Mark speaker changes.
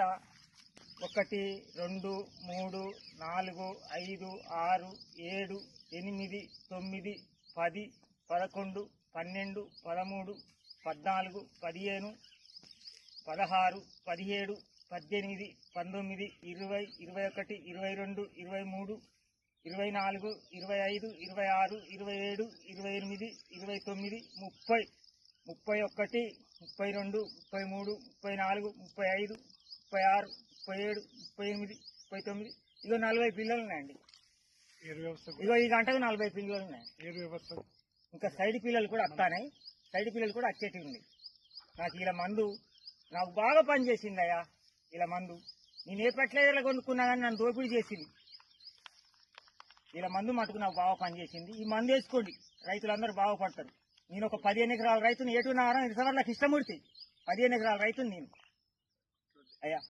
Speaker 1: 1 2 3 4 5 6 7 8 9 10 11 12 13 14 15 16 17 18 19 20 21 22 23 24 25 26 27 28 29 30 31 32 33 34 35 36 37 38 39 ఇగో 40 పిల్లలు ఉన్నాయండి. ఇగో ఈ గంటకు 40 పిల్లలు ఉన్నాయి. ఇంకా సైడ్ పిల్లలు కూడా వస్తాయి. సైడ్ పిల్లలు కూడా వచ్చేటివి ఉంది. నాకు ఇలా మందు నాకు బాగా పనిచేసిందయ్యా. ఇలా మందు నేను ఏ పెట్లేదలా కొనుక్కున్నా కానీ నన్ను దోపిడీ చేసింది. ఇలా మందు మటుకు నాకు బాగా పనిచేసింది. ఈ మందు వేసుకోండి, రైతులందరూ బాగుపడతారు. నేను ఒక 15 ఎకరాల రైతుని ఏటున్నారా ఇంతవరకు నాకు ఇష్టమూర్తి 15 ఎకరాల రైతుని నేను అయ్యా.